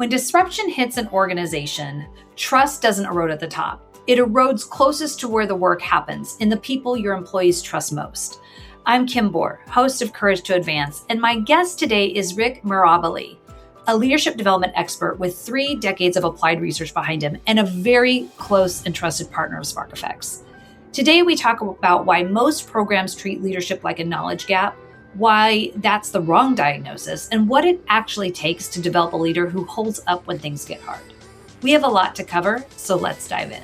When disruption hits an organization, trust doesn't erode at the top. It erodes closest to where the work happens, in the people your employees trust most. I'm Kim Bohr, host of Courage to Advance, and my guest today is Rick Mirabile, a leadership development expert with 3 decades of applied research behind him and a very close and trusted partner of SparkEffect. Today, we talk about why most programs treat leadership like a knowledge gap, why that's the wrong diagnosis, and what it actually takes to develop a leader who holds up when things get hard. We have a lot to cover, so let's dive in.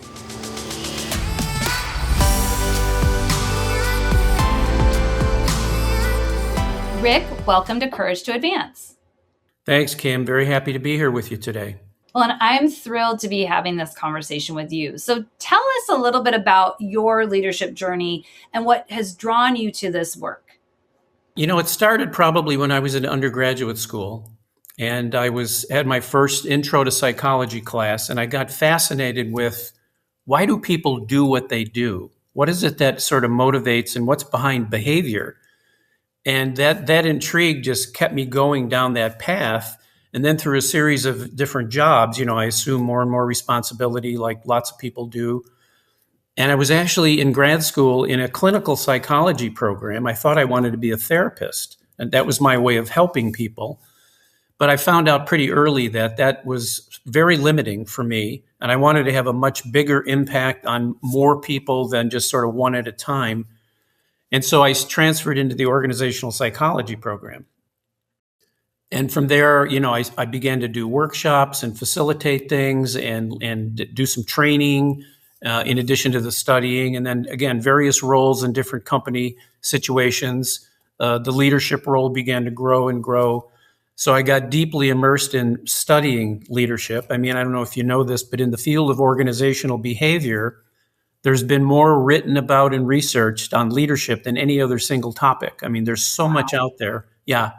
Rick, welcome to Courage to Advance. Thanks, Kim. Very happy to be here with you today. Well, and I'm thrilled to be having this conversation with you. So tell us a little bit about your leadership journey and what has drawn you to this work. You know, it started probably when I was in undergraduate school, and I had my first intro to psychology class, and I got fascinated with why do people do what they do? What is it that sort of motivates and what's behind behavior? And that intrigue just kept me going down that path. And then through a series of different jobs, I assumed more and more responsibility like lots of people do. And I was actually in grad school in a clinical psychology program. I thought I wanted to be a therapist, and that was my way of helping people. But I found out pretty early that was very limiting for me, and I wanted to have a much bigger impact on more people than just sort of one at a time. And so I transferred into the organizational psychology program. And from there, I began to do workshops and facilitate things and do some training in addition to the studying. And then again, various roles in different company situations. The leadership role began to grow and grow. So I got deeply immersed in studying leadership. I mean, I don't know if you know this, but in the field of organizational behavior, there's been more written about and researched on leadership than any other single topic. I mean, there's so much out there. Yeah.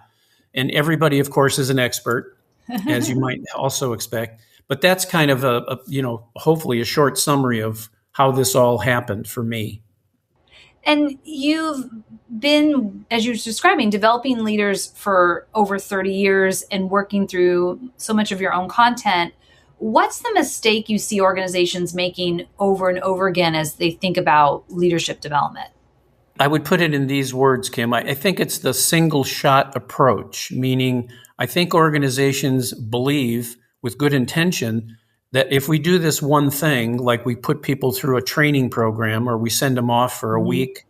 And everybody, of course, is an expert, as you might also expect. But that's kind of hopefully a short summary of how this all happened for me. And you've been, as you're describing, developing leaders for over 30 years and working through so much of your own content. What's the mistake you see organizations making over and over again as they think about leadership development? I would put it in these words, Kim. I think it's the single shot approach, meaning I think organizations believe with good intention that if we do this one thing, like we put people through a training program or we send them off for a week,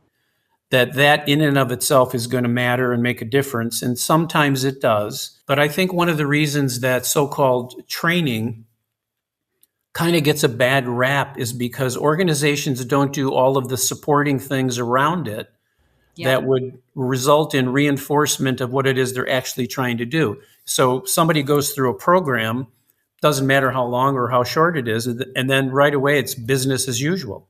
that in and of itself is going to matter and make a difference. And sometimes it does. But I think one of the reasons that so-called training kind of gets a bad rap is because organizations don't do all of the supporting things around it that would result in reinforcement of what it is they're actually trying to do. So somebody goes through a program, doesn't matter how long or how short it is, and then right away it's business as usual.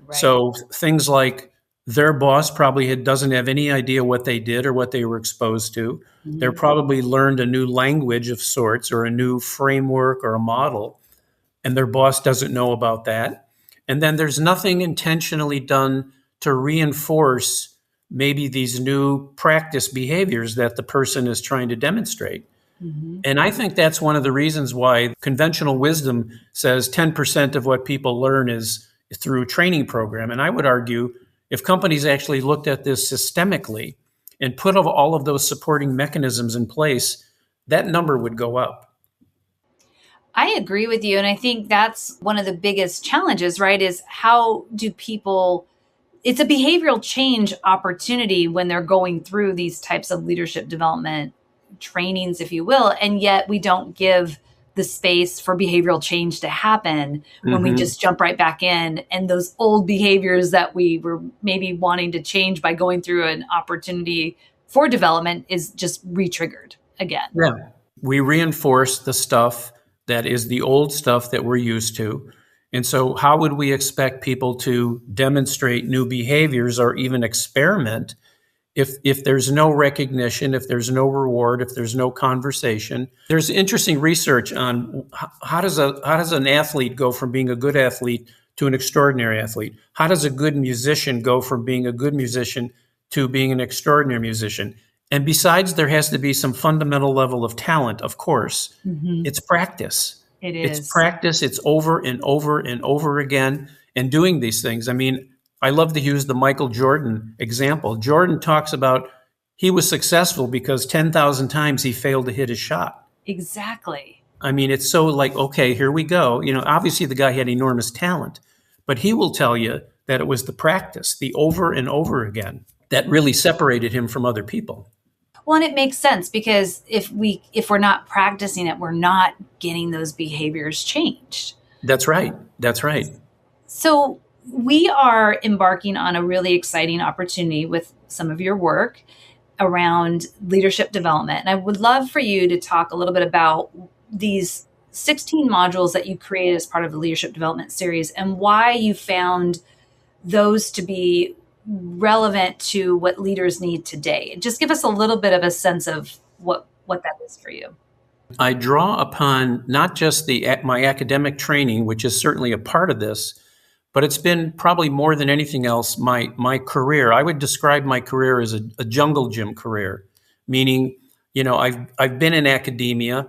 Right. So things like their boss probably doesn't have any idea what they did or what they were exposed to. Mm-hmm. They're probably learned a new language of sorts or a new framework or a model, and their boss doesn't know about that. And then there's nothing intentionally done to reinforce maybe these new practice behaviors that the person is trying to demonstrate. Mm-hmm. And I think that's one of the reasons why conventional wisdom says 10% of what people learn is through a training program. And I would argue if companies actually looked at this systemically and put all of those supporting mechanisms in place, that number would go up. I agree with you. And I think that's one of the biggest challenges, right? Is how do people, it's a behavioral change opportunity when they're going through these types of leadership development trainings, if you will. And yet we don't give the space for behavioral change to happen when we just jump right back in. And those old behaviors that we were maybe wanting to change by going through an opportunity for development is just re-triggered again. Yeah. We reinforce the stuff that is the old stuff that we're used to. And so how would we expect people to demonstrate new behaviors or even experiment if there's no recognition, if there's no reward, if there's no conversation? There's interesting research on how does an athlete go from being a good athlete to an extraordinary athlete? How does a good musician go from being a good musician to being an extraordinary musician? And besides, there has to be some fundamental level of talent, of course. Mhm. It's practice. It It's is. practice. It's over and over and over again and doing these things. I mean, I love to use the Michael Jordan example. Jordan talks about he was successful because 10,000 times he failed to hit his shot. Exactly. I mean, it's so like, okay, here we go. Obviously the guy had enormous talent, but he will tell you that it was the practice, the over and over again, that really separated him from other people. Well, and it makes sense because if we're not practicing it, we're not getting those behaviors changed. That's right. That's right. So we are embarking on a really exciting opportunity with some of your work around leadership development. And I would love for you to talk a little bit about these 16 modules that you created as part of the leadership development series and why you found those to be relevant to what leaders need today. Just give us a little bit of a sense of what that is for you. I draw upon not just my academic training, which is certainly a part of this, but it's been probably more than anything else my career. I would describe my career as a jungle gym career, meaning, I've been in academia,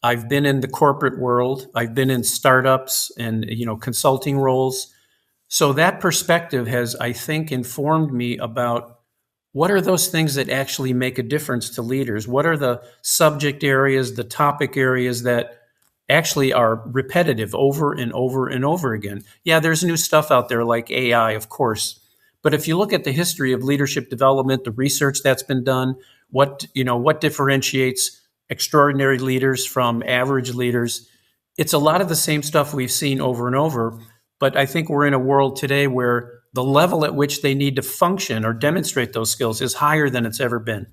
I've been in the corporate world, I've been in startups and consulting roles. So that perspective has, I think, informed me about what are those things that actually make a difference to leaders? What are the subject areas, the topic areas that actually are repetitive over and over and over again? Yeah, there's new stuff out there like AI, of course. But if you look at the history of leadership development, the research that's been done, what differentiates extraordinary leaders from average leaders, it's a lot of the same stuff we've seen over and over. But I think we're in a world today where the level at which they need to function or demonstrate those skills is higher than it's ever been.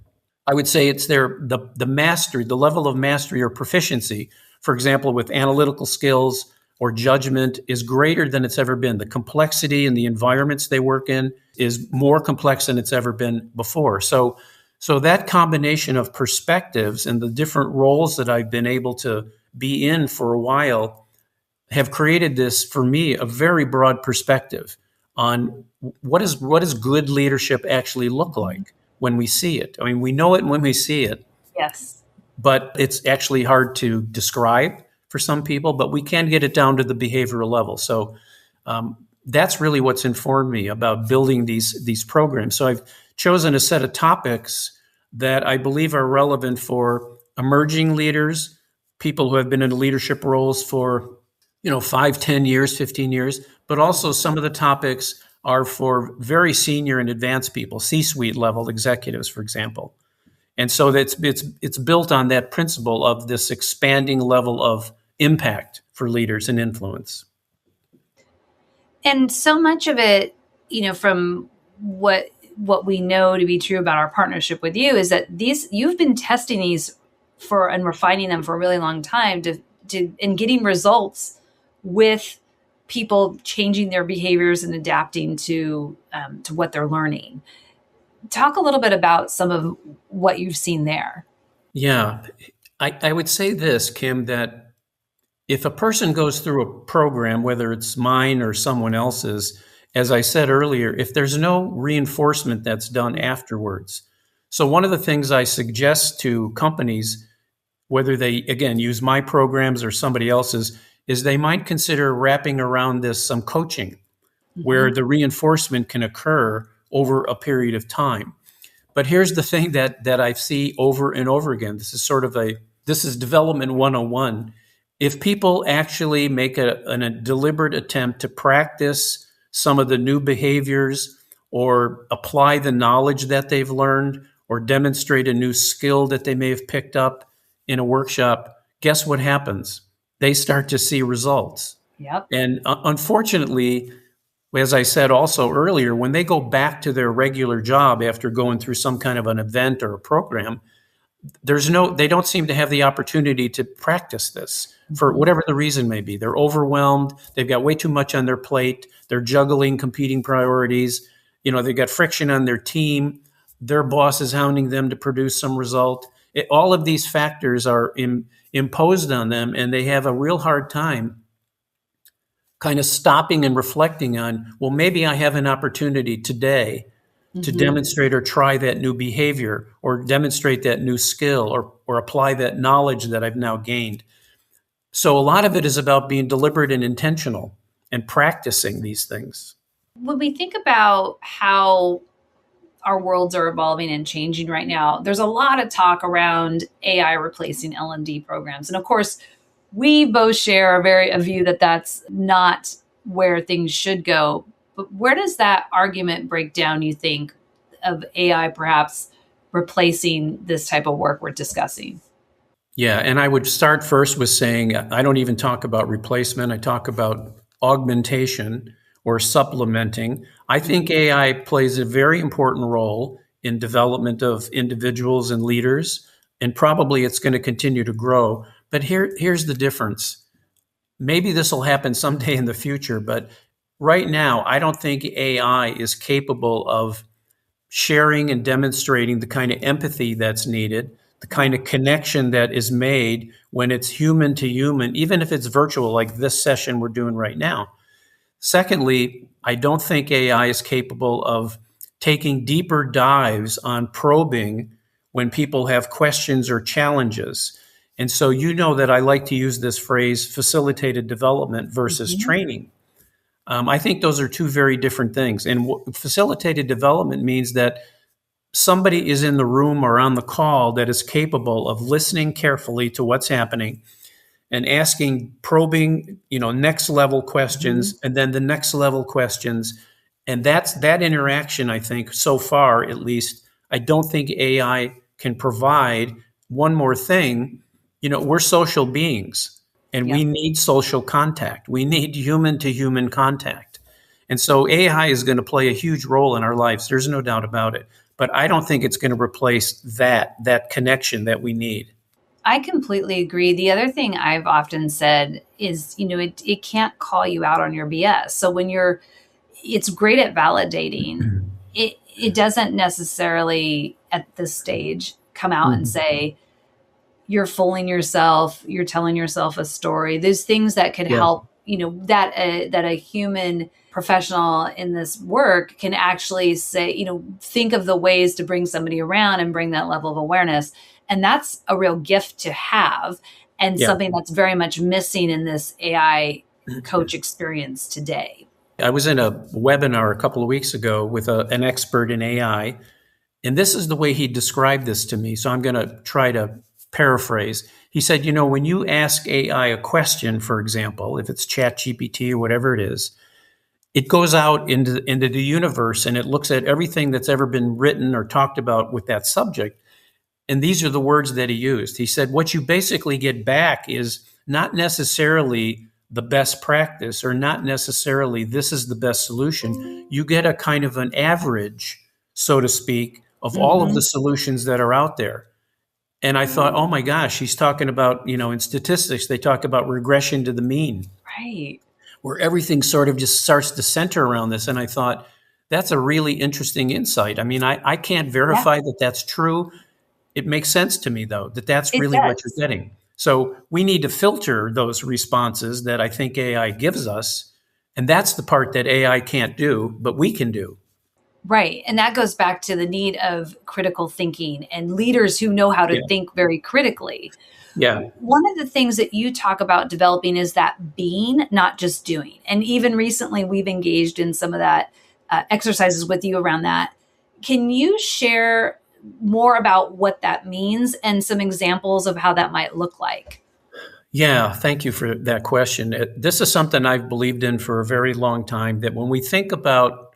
I would say it's the mastery, the level of mastery or proficiency, for example, with analytical skills or judgment, is greater than it's ever been. The complexity in the environments they work in is more complex than it's ever been before. So that combination of perspectives and the different roles that I've been able to be in for a while have created this, for me, a very broad perspective on what does good leadership actually look like when we see it. I mean, we know it when we see it. Yes. But it's actually hard to describe for some people, but we can get it down to the behavioral level. So that's really what's informed me about building these programs. So I've chosen a set of topics that I believe are relevant for emerging leaders, people who have been in leadership roles for 5, 10 years, 15 years, but also some of the topics are for very senior and advanced people, C-suite level executives, for example. And so it's built on that principle of this expanding level of impact for leaders and influence. And so much of it, from what we know to be true about our partnership with you is that you've been testing these and refining them for a really long time and getting results with people changing their behaviors and adapting to what they're learning. Talk a little bit about some of what you've seen there. Yeah, I would say this, Kim, that if a person goes through a program, whether it's mine or someone else's, as I said earlier, if there's no reinforcement that's done afterwards. So one of the things I suggest to companies, whether they, again, use my programs or somebody else's, is they might consider wrapping around this some coaching where the reinforcement can occur over a period of time. But here's the thing that I see over and over again. This is development 101. If people actually make a deliberate attempt to practice some of the new behaviors or apply the knowledge that they've learned or demonstrate a new skill that they may have picked up in a workshop, guess what happens? They start to see results. Yep. And unfortunately, as I said also earlier, when they go back to their regular job after going through some kind of an event or a program, they don't seem to have the opportunity to practice this for whatever the reason may be. They're overwhelmed. They've got way too much on their plate. They're juggling competing priorities. They've got friction on their team. Their boss is hounding them to produce some result. All of these factors are imposed on them, and they have a real hard time kind of stopping and reflecting on, well, maybe I have an opportunity today to Mm-hmm. demonstrate or try that new behavior or demonstrate that new skill or apply that knowledge that I've now gained. So a lot of it is about being deliberate and intentional and practicing these things. When we think about how our worlds are evolving and changing right now, there's a lot of talk around AI replacing L&D programs. And of course, we both share a view that that's not where things should go. But where does that argument break down, you think, of AI perhaps replacing this type of work we're discussing? Yeah, and I would start first with saying I don't even talk about replacement. I talk about augmentation or supplementing. I think AI plays a very important role in development of individuals and leaders, and probably it's going to continue to grow. But here's the difference. Maybe this will happen someday in the future, but right now, I don't think AI is capable of sharing and demonstrating the kind of empathy that's needed, the kind of connection that is made when it's human to human, even if it's virtual, like this session we're doing right now. Secondly, I don't think AI is capable of taking deeper dives on probing when people have questions or challenges. And so, you know that I like to use this phrase facilitated development versus Mhm. training. I think those are two very different things. And facilitated development means that somebody is in the room or on the call that is capable of listening carefully to what's happening and asking probing, next level questions Mhm. and then the next level questions. And that's that interaction, I think, so far at least, I don't think AI can provide. One more thing, we're social beings and we Yep. need social contact. We need human to human contact. And so AI is going to play a huge role in our lives. There's no doubt about it. But I don't think it's going to replace that connection that we need. I completely agree. The other thing I've often said is, it can't call you out on your BS. So it's great at validating. It doesn't necessarily at this stage come out and Mhm. say, you're fooling yourself, you're telling yourself a story. There's things that could Yeah. help, that a human professional in this work can actually say, think of the ways to bring somebody around and bring that level of awareness. And that's a real gift to have, and Yeah. something that's very much missing in this AI coach experience today. I was in a webinar a couple of weeks ago with an expert in AI, and this is the way he described this to me. So I'm going to try to paraphrase. He said, when you ask AI a question, for example, if it's ChatGPT or whatever it is, it goes out into the universe and it looks at everything that's ever been written or talked about with that subject. And these are the words that he used. He said, what you basically get back is not necessarily the best practice or not necessarily this is the best solution. You get a kind of an average, so to speak, of all of the Hmm. solutions that are out there. And I thought, oh my gosh, he's talking about, in statistics, they talk about regression to the mean, Right. where everything sort of just starts to center around this. And I thought, that's a really interesting insight. I mean, I can't Yeah, verify that that's true. It makes sense to me, though, that that's it really what you're does. getting. So we need to filter those responses that I think AI gives us. And that's the part that AI can't do, but we can do. Right. And that goes back to the need of critical thinking and leaders who know how to Yeah. think very critically. Yeah. One of the things that you talk about developing is that being, not just doing. And even recently, we've engaged in some of that exercises with you around that. Can you share more about what that means and some examples of how that might look like? Yeah. Thank you for that question. This is something I've believed in for a very long time, that when we think about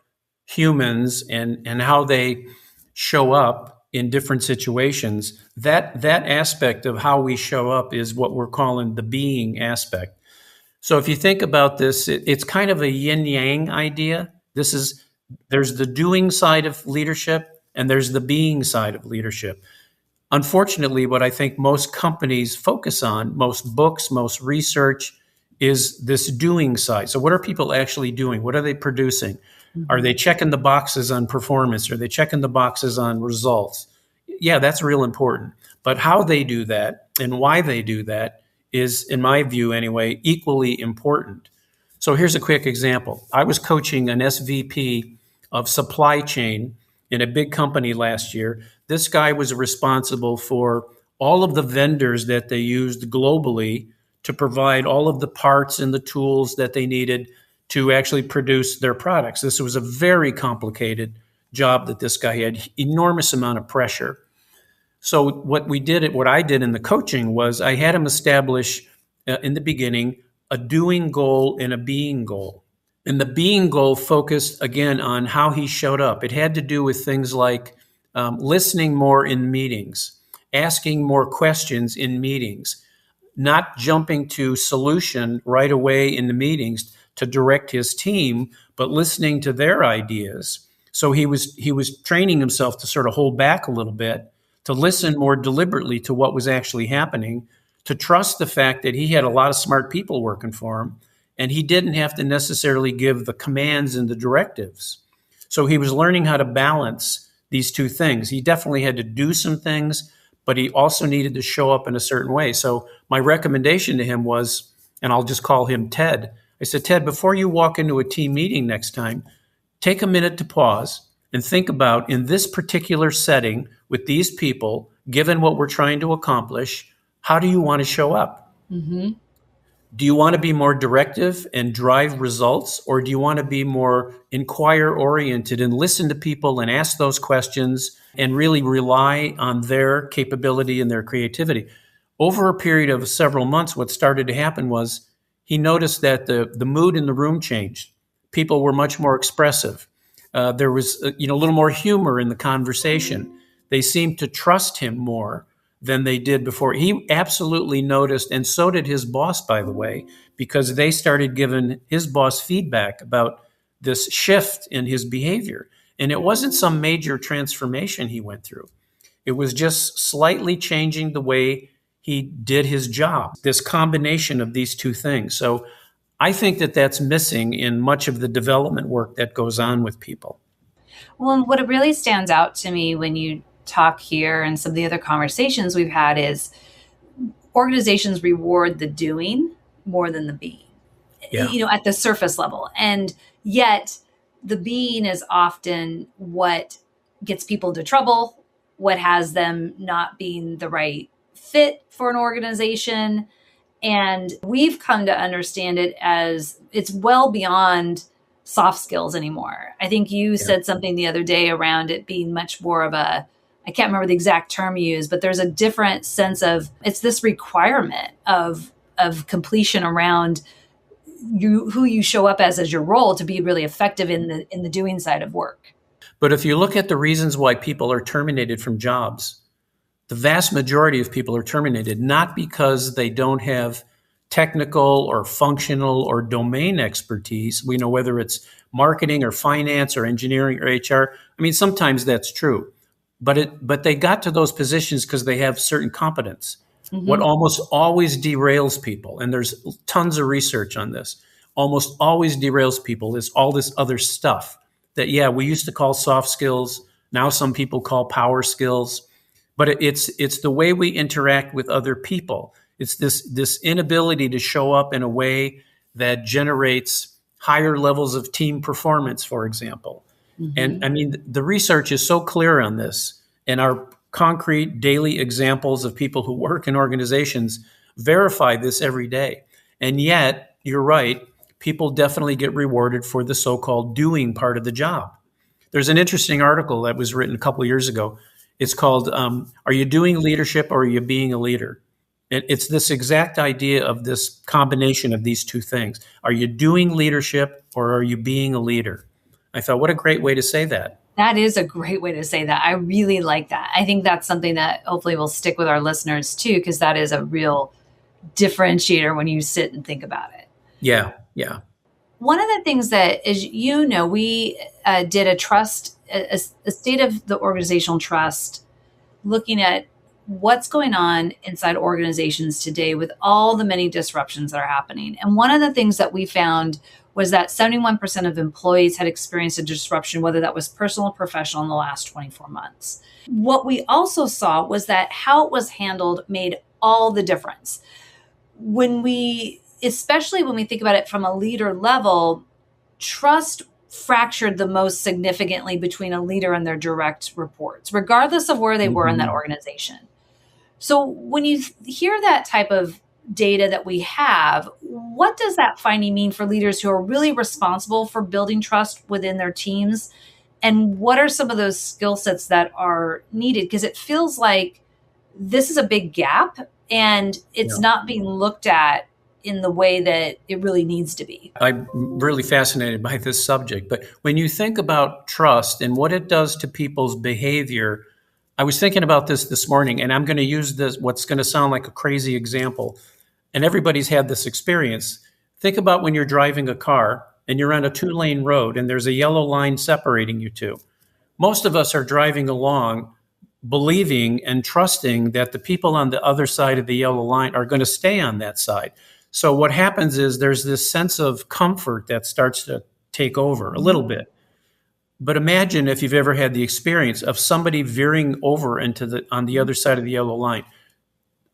humans and how they show up in different situations, that aspect of how we show up is what we're calling the being aspect. So if you think about this, it's kind of a yin yang idea. There's the doing side of leadership and there's the being side of leadership. Unfortunately, what I think most companies focus on, most books, most research, is this doing side. So what are people actually doing? What are they producing? Are they Mhm. checking the boxes on performance? Are they checking the boxes on results? Yeah, that's real important. But how they do that and why they do that is, in my view anyway, equally important. So here's a quick example. I was coaching an SVP of supply chain in a big company last year. This guy was responsible for all of the vendors that they used globally to provide all of the parts and the tools that they needed to actually produce their products. This was a very complicated job that this guy had, enormous amount of pressure. So what I did in the coaching was I had him establish in the beginning a doing goal and a being goal. And the being goal focused again on how he showed up. It had to do with things like listening more in meetings, asking more questions in meetings, not jumping to solution right away in the meetings to direct his team, but listening to their ideas. So he was training himself to sort of hold back a little bit, to listen more deliberately to what was actually happening, to trust the fact that he had a lot of smart people working for him, and he didn't have to necessarily give the commands and the directives. So he was learning how to balance these two things. He definitely had to do some things, but he also needed to show up in a certain way. So my recommendation to him was, and I'll just call him Ted. I said, Ted, before you walk into a team meeting next time, take a minute to pause and think about, in this particular setting with these people, given what we're trying to accomplish, how do you want to show up? Mm-hmm. Do you want to be more directive and drive results, or do you want to be more inquire-oriented and listen to people and ask those questions and really rely on their capability and their creativity? Over a period of several months, what started to happen was he noticed that the mood in the room changed. People were much more expressive. There was a little more humor in the conversation. They seemed to trust him more than they did before. He absolutely noticed, and so did his boss, by the way, because they started giving his boss feedback about this shift in his behavior. And it wasn't some major transformation he went through. It was just slightly changing the way he did his job, this combination of these two things. So I think that that's missing in much of the development work that goes on with people. Well, and what it really stands out to me when you talk here and some of the other conversations we've had is organizations reward the doing more than the being, at the surface level. And yet the being is often what gets people into trouble, what has them not being the right fit for an organization. And we've come to understand it as it's well beyond soft skills anymore. I think you said something the other day around it being much more of I can't remember the exact term you used, but there's a different sense of, it's this requirement of completion around who you show up as your role to be really effective in the doing side of work. But if you look at the reasons why people are terminated from jobs, the vast majority of people are terminated not because they don't have technical or functional or domain expertise. We know whether it's marketing or finance or engineering or HR. I mean, sometimes that's true, but they got to those positions because they have certain competence. Mm-hmm. What almost always derails people, and there's tons of research on this, almost always derails people is all this other stuff that, we used to call soft skills. Now some people call power skills. But it's the way we interact with other people. It's this inability to show up in a way that generates higher levels of team performance, for example. Mm-hmm. And I mean, the research is so clear on this, and our concrete daily examples of people who work in organizations verify this every day. And yet, you're right, people definitely get rewarded for the so-called doing part of the job. There's an interesting article that was written a couple of years ago. It's called, Are You Doing Leadership or Are You Being a Leader? It's this exact idea of this combination of these two things. Are you doing leadership or are you being a leader? I thought, what a great way to say that. That is a great way to say that. I really like that. I think that's something that hopefully will stick with our listeners too, because that is a real differentiator when you sit and think about it. Yeah. One of the things that, as you know, we did a state of the organizational trust, looking at what's going on inside organizations today with all the many disruptions that are happening. And one of the things that we found was that 71% of employees had experienced a disruption, whether that was personal or professional, in the last 24 months. What we also saw was that how it was handled made all the difference. Especially when we think about it from a leader level, trust fractured the most significantly between a leader and their direct reports, regardless of where they were in that organization. So when you hear that type of data that we have, what does that finding mean for leaders who are really responsible for building trust within their teams? And what are some of those skill sets that are needed? Because it feels like this is a big gap and it's not being looked at in the way that it really needs to be. I'm really fascinated by this subject. But when you think about trust and what it does to people's behavior, I was thinking about this morning, and I'm going to use this, what's going to sound like a crazy example. And everybody's had this experience. Think about when you're driving a car and you're on a 2-lane road and there's a yellow line separating you two. Most of us are driving along believing and trusting that the people on the other side of the yellow line are going to stay on that side. So what happens is there's this sense of comfort that starts to take over a little bit. But imagine if you've ever had the experience of somebody veering over on the other side of the yellow line.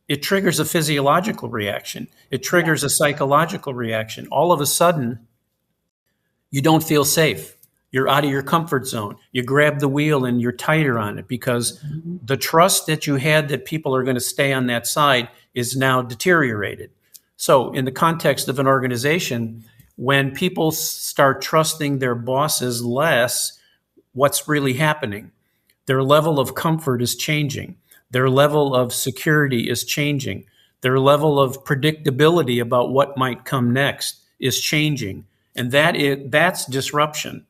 It triggers a physiological reaction. It triggers a psychological reaction. All of a sudden, you don't feel safe. You're out of your comfort zone. You grab the wheel and you're tighter on it because the trust that you had that people are going to stay on that side is now deteriorated. So in the context of an organization, when people start trusting their bosses less, what's really happening? Their level of comfort is changing. Their level of security is changing. Their level of predictability about what might come next is changing. And that's disruption.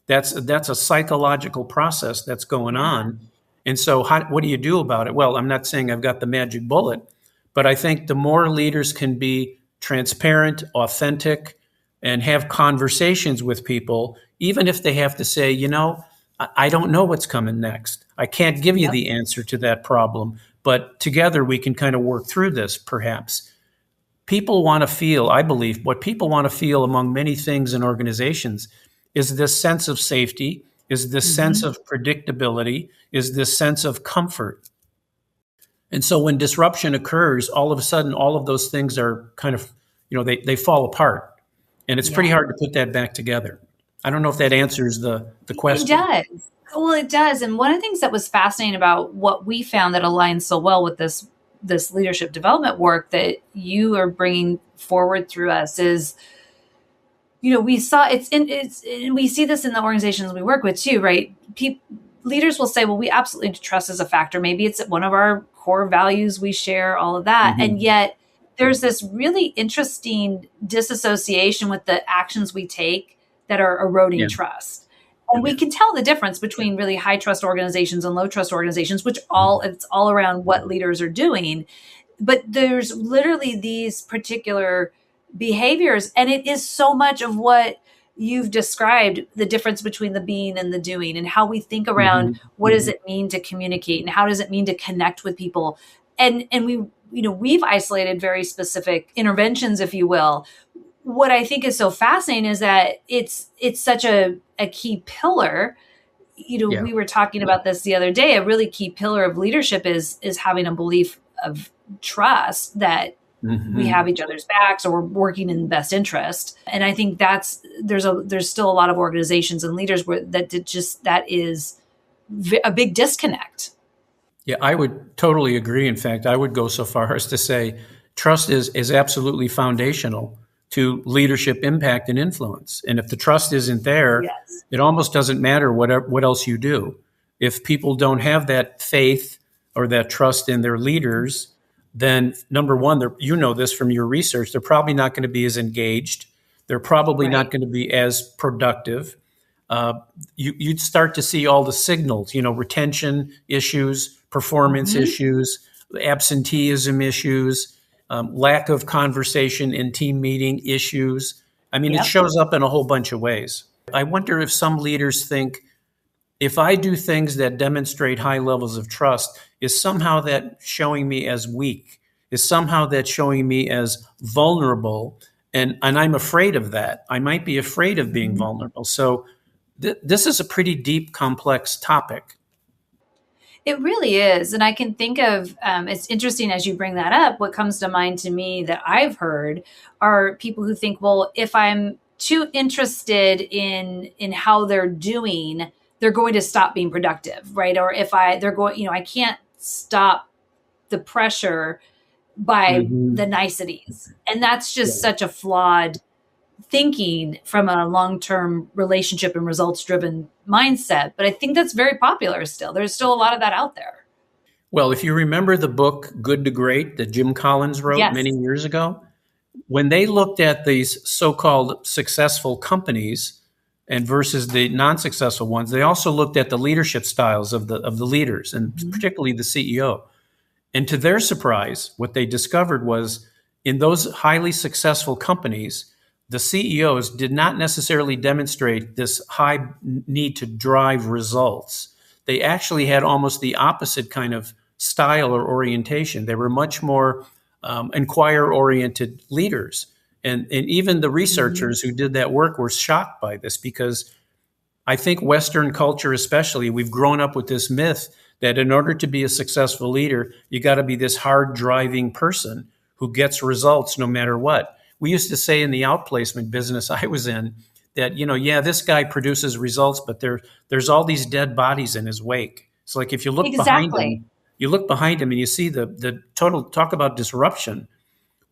That's a psychological process that's going on. And so what do you do about it? Well, I'm not saying I've got the magic bullet, but I think the more leaders can be transparent, authentic, and have conversations with people, even if they have to say, I don't know what's coming next. I can't give you the answer to that problem, but together we can kind of work through this, perhaps. People want to feel, I believe, what people want to feel among many things in organizations is this sense of safety, is this sense of predictability, is this sense of comfort. And so when disruption occurs, all of a sudden, all of those things are kind of, they fall apart. And it's pretty hard to put that back together. I don't know if that answers the question. It does. Well, it does. And one of the things that was fascinating about what we found that aligns so well with this leadership development work that you are bringing forward through us is, we saw we see this in the organizations we work with too, right? Leaders will say, well, we absolutely trust as a factor. Maybe it's one of our core values. We share all of that. And yet there's this really interesting disassociation with the actions we take that are eroding trust. And we can tell the difference between really high trust organizations and low trust organizations, which it's all around what leaders are doing. But there's literally these particular behaviors, and it is so much of what you've described, the difference between the being and the doing, and how we think around what does it mean to communicate and how does it mean to connect with people. And we've isolated very specific interventions, if you will. What I think is so fascinating is that it's such a key pillar. We were talking about this the other day. A really key pillar of leadership is having a belief of trust that we have each other's backs or we're working in the best interest. And I think there's still a lot of organizations and leaders where that is a big disconnect. Yeah, I would totally agree. In fact, I would go so far as to say trust is absolutely foundational to leadership impact and influence. And if the trust isn't there, it almost doesn't matter what else you do. If people don't have that faith or that trust in their leaders, then number one, this from your research, they're probably not going to be as engaged. They're probably not going to be as productive. You'd start to see all the signals, retention issues, performance issues, absenteeism issues, lack of conversation in team meeting issues. I mean, it shows up in a whole bunch of ways. I wonder if some leaders think, if I do things that demonstrate high levels of trust, is somehow that showing me as weak? Is somehow that showing me as vulnerable? And I'm afraid of that. I might be afraid of being vulnerable. So this is a pretty deep, complex topic. It really is. And I can think of, it's interesting as you bring that up, what comes to mind to me that I've heard are people who think, well, if I'm too interested in how they're doing, they're going to stop being productive, right? Or if they're going, I can't stop the pressure by the Hmm. niceties. And that's Yeah. just such a flawed thinking from a long-term relationship and results-driven mindset. But I think that's very popular still. There's still a lot of that out there. Well, if you remember the book Good to Great that Jim Collins wrote many Yes. years ago, when they looked at these so-called successful companies and versus the non-successful ones, they also looked at the leadership styles of the leaders and Mhm. particularly the CEO. And to their surprise, what they discovered was in those highly successful companies, the CEOs did not necessarily demonstrate this high need to drive results. They actually had almost the opposite kind of style or orientation. They were much more inquire oriented leaders. And even the Mhm. researchers who did that work were shocked by this because I think Western culture, especially, we've grown up with this myth that in order to be a successful leader, you got to be this hard driving person who gets results no matter what. We used to say in the outplacement business I was in that, yeah, this guy produces results, but there's all these dead bodies in his wake. It's like if Exactly. you look behind him and you see the total talk about disruption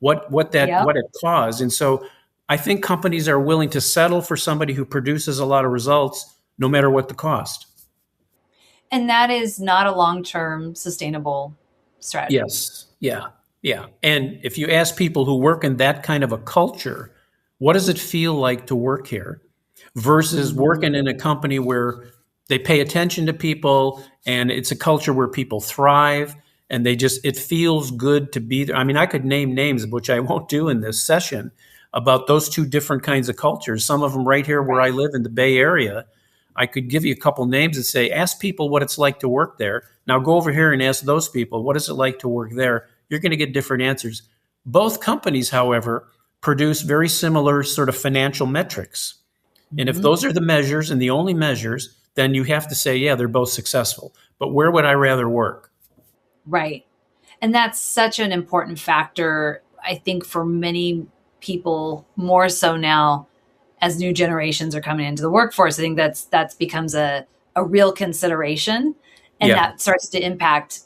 Yep. what it caused. And so I think companies are willing to settle for somebody who produces a lot of results, no matter what the cost. And that is not a long-term sustainable strategy. Yes. Yeah. Yeah. And if you ask people who work in that kind of a culture, what does it feel like to work here versus Mhm. working in a company where they pay attention to people and it's a culture where people thrive and it feels good to be there. I mean, I could name names, which I won't do in this session, about those two different kinds of cultures. Some of them right here where I Right. live in the Bay Area. I could give you a couple names and say, ask people what it's like to work there. Now go over here and ask those people, what is it like to work there? You're going to get different answers. Both companies, however, produce very similar sort of financial metrics. And if Mhm. those are the measures and the only measures, then you have to say, yeah, they're both successful. But where would I rather work? Right. And that's such an important factor, I think, for many people, more so now as new generations are coming into the workforce. I think that's becomes a real consideration, and Yeah. that starts to impact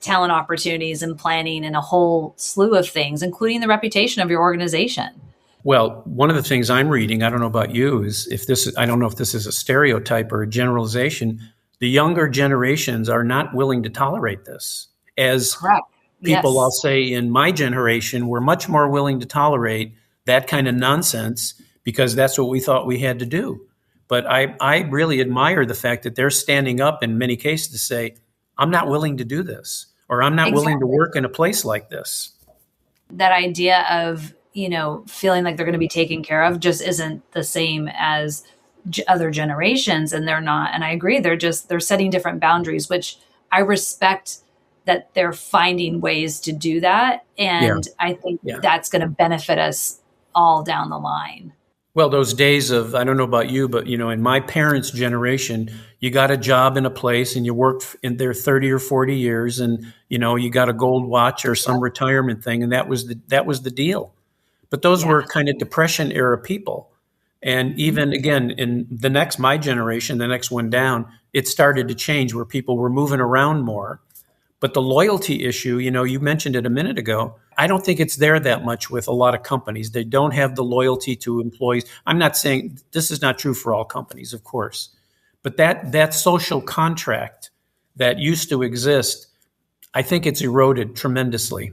talent opportunities and planning and a whole slew of things, including the reputation of your organization. Well, one of the things I'm reading, I don't know about you, is I don't know if this is a stereotype or a generalization. The younger generations are not willing to tolerate this. As Correct. people, I'll Yes. say, in my generation were much more willing to tolerate that kind of nonsense because that's what we thought we had to do. But I really admire the fact that they're standing up in many cases to say, I'm not willing to do this, or I'm not willing to Exactly. work in a place like this. That idea of, feeling like they're going to be taken care of just isn't the same as other generations, and they're not. And I agree, they're setting different boundaries, which I respect, that they're finding ways to do that, Yeah, and I think yeah. that's going to benefit us all down the line. Well, those days of, I don't know about you, but in my parents' generation, you got a job in a place and you worked in there 30 or 40 years and you got a gold watch or some Yep. retirement thing and that was the deal. But those Yeah. were kind of depression era people. And Mhm. even again in my generation, the next one down, it started to change where people were moving around more. But the loyalty issue, you mentioned it a minute ago. I don't think it's there that much with a lot of companies. They don't have the loyalty to employees. I'm not saying this is not true for all companies, of course, but that social contract that used to exist, I think it's eroded tremendously.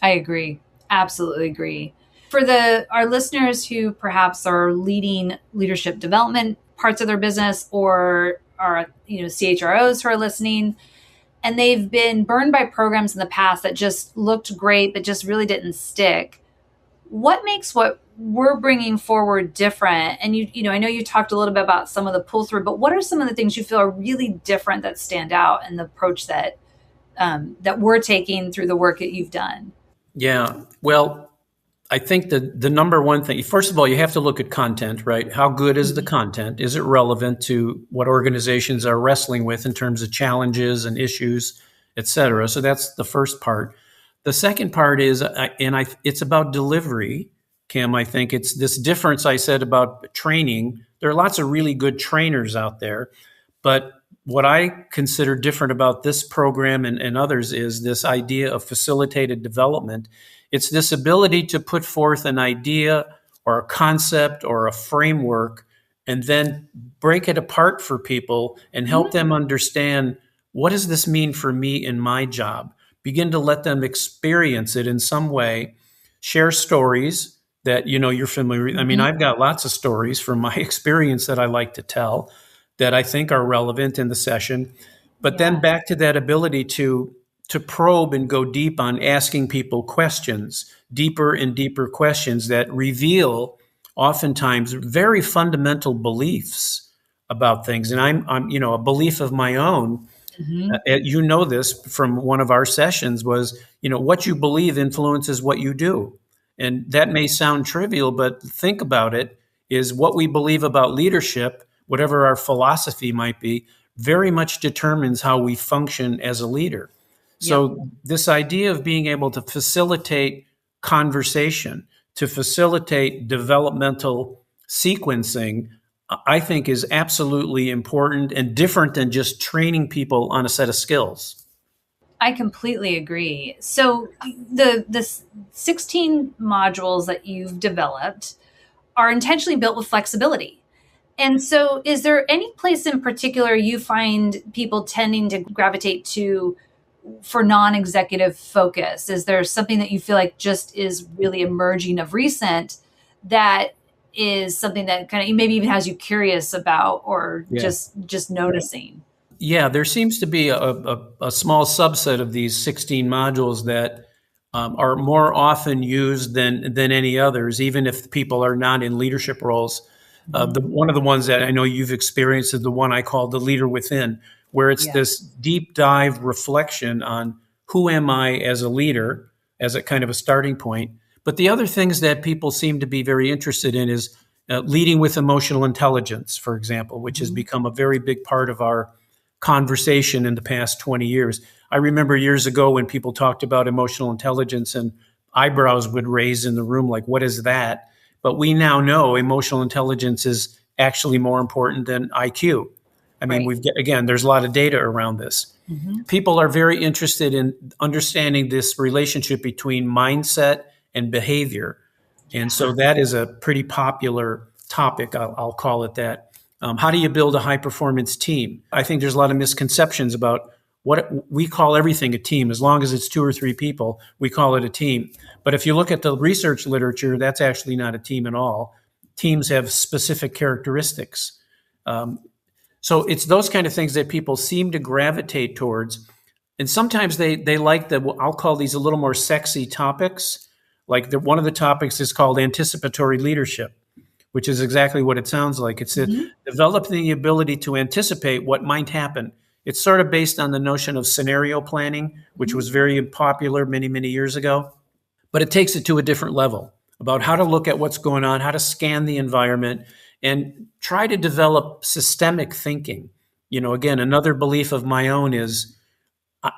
I agree. Absolutely agree. For the our listeners who perhaps are leading leadership development parts of their business, or are, CHROs who are listening, and they've been burned by programs in the past that just looked great but just really didn't stick. What makes what we're bringing forward different? And I know you talked a little bit about some of the pull through, but what are some of the things you feel are really different that stand out in the approach that we're taking through the work that you've done? Yeah. Well, I think the number one thing, first of all, you have to look at content, right? How good is the Mhm. content? Is it relevant to what organizations are wrestling with in terms of challenges and issues, et cetera? So that's the first part. The second part is, it's about delivery. Kim. I think it's this difference I said about training. There are lots of really good trainers out there, but what I consider different about this program and others is this idea of facilitated development. It's this ability to put forth an idea or a concept or a framework and then break it apart for people and help them understand, what does this mean for me in my job? Begin to let them experience it in some way, share stories that you're familiar with. I mean, I've got lots of stories from my experience that I like to tell that I think are relevant in the session. But then back to that ability to probe and go deep on asking people questions, deeper and deeper questions that reveal oftentimes very fundamental beliefs about things. And I'm a belief of my own. This from one of our sessions was, what you believe influences what you do. And that may sound trivial, but think about it, is what we believe about leadership, whatever our philosophy might be, very much determines how we function as a leader. So this idea of being able to facilitate conversation, to facilitate developmental sequencing, I think is absolutely important and different than just training people on a set of skills. I completely agree. So the 16 modules that you've developed are intentionally built with flexibility. And so is there any place in particular you find people tending to gravitate to for non-executive focus? Is there something that you feel like just is really emerging of recent that is something that kind of maybe even has you curious about or just noticing? Yeah, there seems to be a small subset of these 16 modules that are more often used than any others, even if people are not in leadership roles. One of the ones that I know you've experienced is the one I call the leader within, where it's this deep dive reflection on who am I as a leader, as a kind of a starting point. But the other things that people seem to be very interested in is leading with emotional intelligence, for example, which has become a very big part of our conversation in the past 20 years. I remember years ago when people talked about emotional intelligence and eyebrows would raise in the room, like, what is that? But we now know emotional intelligence is actually more important than IQ. I mean, there's a lot of data around this. People are very interested in understanding this relationship between mindset and behavior. And so that is a pretty popular topic, I'll call it that. How do you build a high-performance team? I think there's a lot of misconceptions about what we call everything a team. As long as it's 2 or 3 people, we call it a team. But if you look at the research literature, that's actually not a team at all. Teams have specific characteristics. So it's those kind of things that people seem to gravitate towards. And sometimes they like I'll call these a little more sexy topics. Like one of the topics is called anticipatory leadership, which is exactly what it sounds like. It's developing the ability to anticipate what might happen. It's sort of based on the notion of scenario planning, which was very popular many, many years ago. But it takes it to a different level about how to look at what's going on, how to scan the environment, and try to develop systemic thinking. Again, another belief of my own is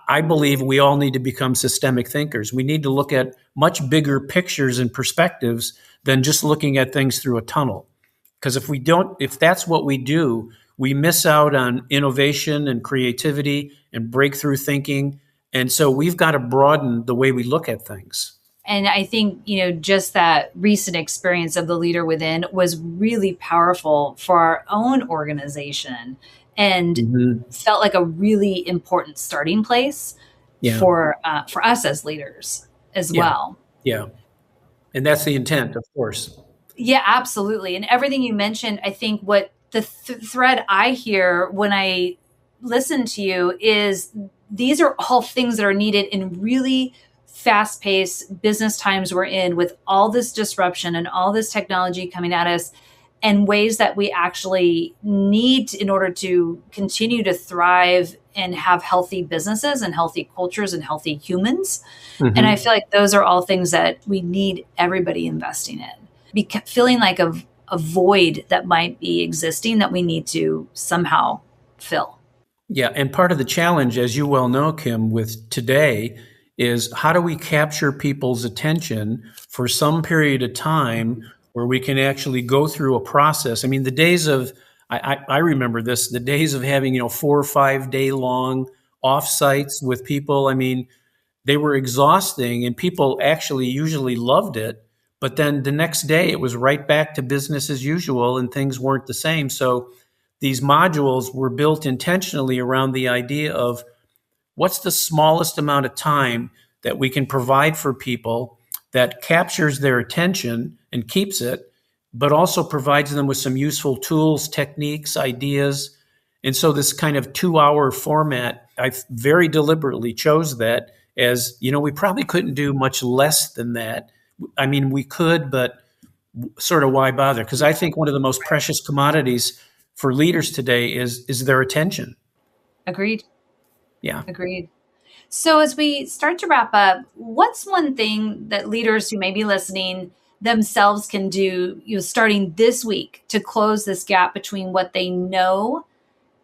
I believe we all need to become systemic thinkers. We need to look at much bigger pictures and perspectives than just looking at things through a tunnel. Because if that's what we do, we miss out on innovation and creativity and breakthrough thinking. And so we've got to broaden the way we look at things. And I think, just that recent experience of the leader within was really powerful for our own organization and felt like a really important starting place for us as leaders as well. Yeah. And that's the intent, of course. Yeah, absolutely. And everything you mentioned, I think what the thread I hear when I listen to you is these are all things that are needed in really fast-paced business times we're in, with all this disruption and all this technology coming at us, and ways that we actually need in order to continue to thrive and have healthy businesses and healthy cultures and healthy humans. And I feel like those are all things that we need everybody investing in. Feeling like a void that might be existing that we need to somehow fill. Yeah, and part of the challenge, as you well know, Kim, with today is how do we capture people's attention for some period of time where we can actually go through a process. I mean, the days of, I remember this, the days of having, 4 or 5 day long offsites with people. I mean, they were exhausting and people actually usually loved it. But then the next day it was right back to business as usual and things weren't the same. So these modules were built intentionally around the idea of what's the smallest amount of time that we can provide for people that captures their attention and keeps it, but also provides them with some useful tools, techniques, ideas. And so this kind of 2-hour format, I very deliberately chose that as, we probably couldn't do much less than that. I mean, we could, but sort of why bother? Because I think one of the most precious commodities for leaders today is their attention. Agreed. Yeah. Agreed. So as we start to wrap up, what's one thing that leaders who may be listening themselves can do, starting this week to close this gap between what they know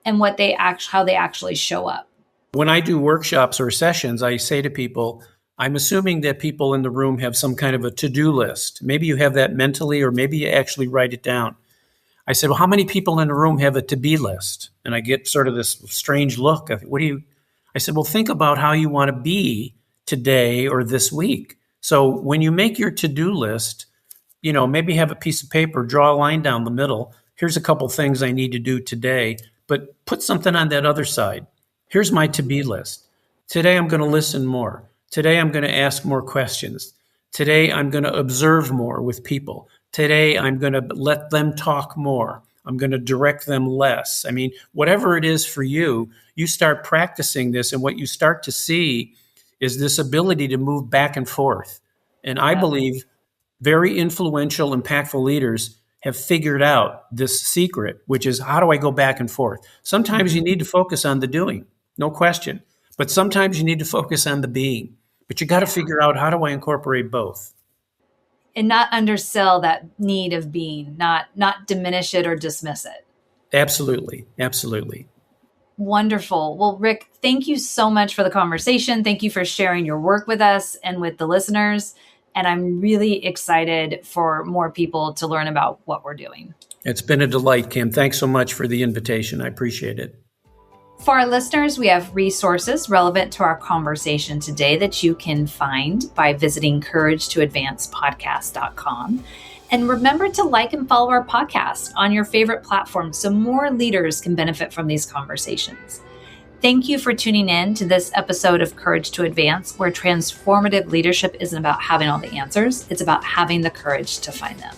and how they actually show up? When I do workshops or sessions, I say to people, I'm assuming that people in the room have some kind of a to-do list. Maybe you have that mentally, or maybe you actually write it down. I said, well, how many people in the room have a to-be list? And I get sort of this strange look. I said, well, think about how you want to be today or this week. So when you make your to-do list, maybe have a piece of paper, draw a line down the middle. Here's a couple things I need to do today, but put something on that other side. Here's my to-be list. Today, I'm going to listen more. Today, I'm going to ask more questions. Today, I'm going to observe more with people. Today, I'm going to let them talk more. I'm going to direct them less. I mean, whatever it is for you, you start practicing this, and what you start to see is this ability to move back and forth. And I believe very influential, impactful leaders have figured out this secret, which is, how do I go back and forth? Sometimes you need to focus on the doing, no question. But sometimes you need to focus on the being. But you got to figure out, how do I incorporate both? And not undersell that need of being, not diminish it or dismiss it. Absolutely. Absolutely. Wonderful. Well, Rick, thank you so much for the conversation. Thank you for sharing your work with us and with the listeners. And I'm really excited for more people to learn about what we're doing. It's been a delight, Kim. Thanks so much for the invitation. I appreciate it. For our listeners, we have resources relevant to our conversation today that you can find by visiting couragetoadvancepodcast.com. And remember to like and follow our podcast on your favorite platform so more leaders can benefit from these conversations. Thank you for tuning in to this episode of Courage to Advance, where transformative leadership isn't about having all the answers. It's about having the courage to find them.